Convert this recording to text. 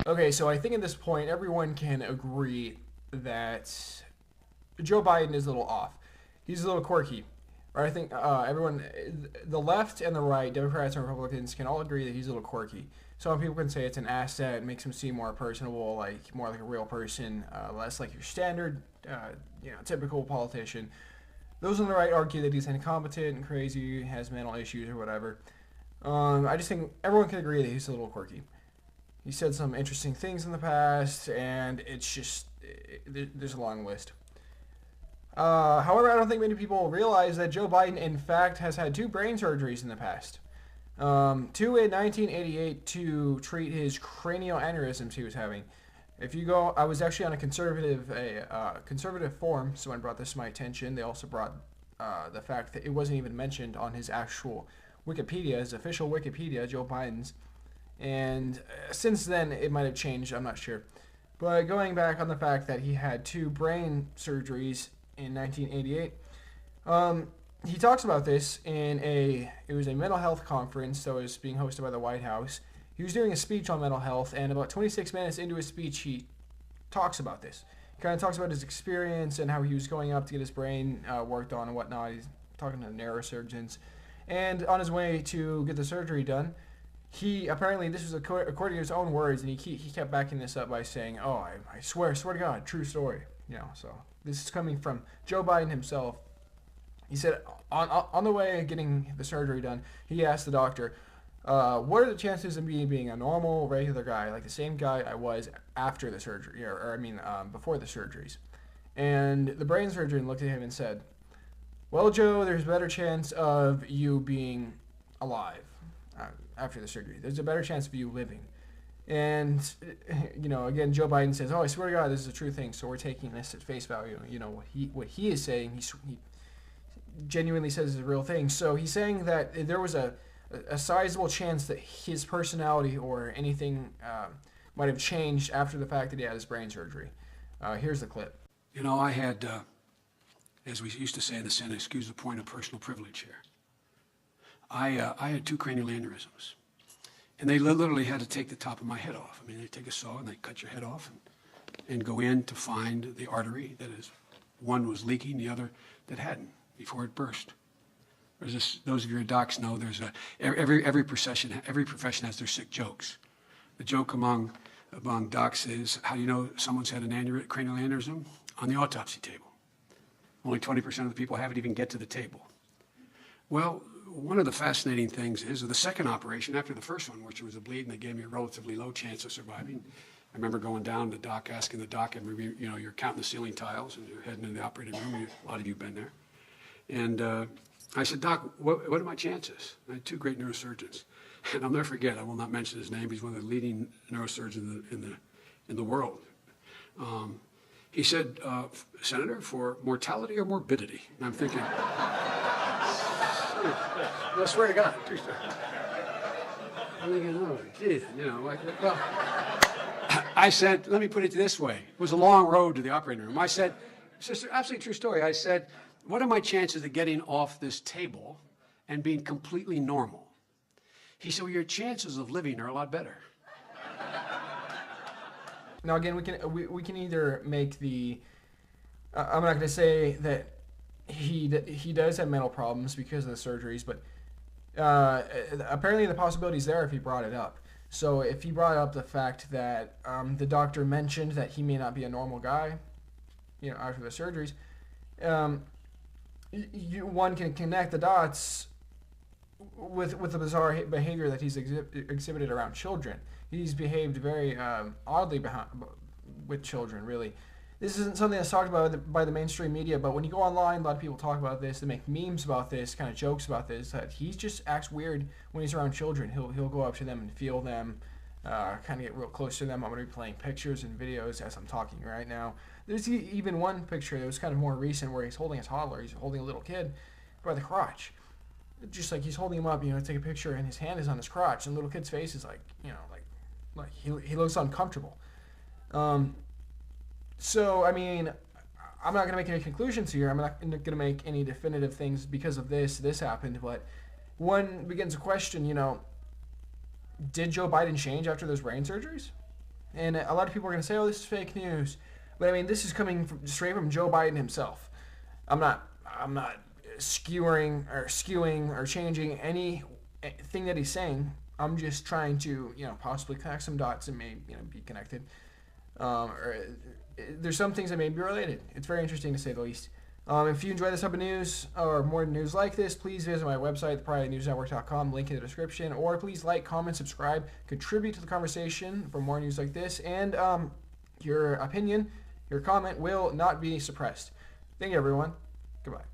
Okay, so I think at this point everyone can agree that Joe Biden is a little off. He's a little quirky. Or I think everyone, the left and the right, Democrats and Republicans, can all agree that he's a little quirky. Some people can say it's an asset, it makes him seem more personable, like more like a real person, less like your standard, typical politician. Those on the right argue that he's incompetent and crazy, has mental issues or whatever. I just think everyone can agree that he's a little quirky. He said some interesting things in the past, and it's just, there's a long list. However, I don't think many people realize that Joe Biden, in fact, has had 2 brain surgeries in the past. 2 in 1988 to treat his cranial aneurysms he was having. If you go, I was actually on a conservative forum. Someone brought this to my attention. They also brought the fact that it wasn't even mentioned on his actual Wikipedia, his official Wikipedia, Joe Biden's. And since then, it might have changed. I'm not sure. But going back on the fact that he had 2 brain surgeries in 1988, he talks about this in it was a mental health conference that was being hosted by the White House. He was doing a speech on mental health, and about 26 minutes into his speech, he talks about this. He kind of talks about his experience and how he was going up to get his brain worked on and whatnot. He's talking to neurosurgeons. And on his way to get the surgery done, he apparently, this was according to his own words, and he kept backing this up by saying, "Oh, I swear to God, true story." So this is coming from Joe Biden himself. He said on the way getting the surgery done, he asked the doctor, "What are the chances of me being a normal, regular guy, like the same guy I was after the surgery, before the surgeries?" And the brain surgeon looked at him and said, "Well, Joe, there's a better chance of you being alive after the surgery. There's a better chance of you living." And, again, Joe Biden says, "Oh, I swear to God, this is a true thing." So we're taking this at face value. What he is saying, he genuinely says is a real thing. So he's saying that there was a sizable chance that his personality or anything might have changed after the fact that he had his brain surgery. Here's the clip. I had, as we used to say in the Senate, excuse the point of personal privilege here. I had 2 cranial aneurysms, and they literally had to take the top of my head off. I mean, they take a saw and they cut your head off and go in to find the artery that is, one was leaking, the other that hadn't before it burst. Those of your docs know there's every profession has their sick jokes. The joke among docs is, how do you know someone's had a cranial aneurysm? On the autopsy table. Only 20% of the people haven't even get to the table. Well, one of the fascinating things is the second operation, after the first one, which was a bleed, and they gave me a relatively low chance of surviving. I remember going down to the doc, asking the doc, and you're counting the ceiling tiles, and you're heading into the operating room. A lot of you have been there. And I said, "Doc, what are my chances?" I had 2 great neurosurgeons. And I'll never forget, I will not mention his name. He's one of the leading neurosurgeons in the world. He said, "Senator, for mortality or morbidity?" And I'm thinking, I swear to God, true story. I'm thinking, oh, geez, well, I said, let me put it this way. It was a long road to the operating room. I said, sister, absolutely true story. I said, "What are my chances of getting off this table and being completely normal?" He said, "Well, your chances of living are a lot better." Now, again, we can either make the. I'm not going to say that he does have mental problems because of the surgeries, but apparently the possibility is there if he brought it up. So if he brought up the fact that the doctor mentioned that he may not be a normal guy, after the surgeries, one can connect the dots with the bizarre behavior that he's exhibited around children. He's behaved very oddly with children, really. This isn't something that's talked about by the mainstream media, but when you go online, a lot of people talk about this. They make memes about this, kind of jokes about this, that he just acts weird when he's around children. He'll go up to them and feel them, kind of get real close to them. I'm going to be playing pictures and videos as I'm talking right now. There's even one picture that was kind of more recent where he's holding a toddler. He's holding a little kid by the crotch. Just like he's holding him up, to take a picture, and his hand is on his crotch, and the little kid's face is like he looks uncomfortable. So, I mean, I'm not going to make any conclusions here. I'm not going to make any definitive things because of this happened. But one begins to question, did Joe Biden change after those brain surgeries? And a lot of people are going to say, oh, this is fake news. But I mean, this is coming straight from Joe Biden himself. I'm not skewing or changing anything that he's saying. I'm just trying to, possibly connect some dots and maybe, be connected. Or there's some things that may be related. It's very interesting to say the least. If you enjoy this type of news or more news like this, please visit my website, thepariahnewsnetwork.com, link in the description, or please like, comment, subscribe, contribute to the conversation for more news like this, and your opinion, your comment will not be suppressed. Thank you, everyone. Goodbye.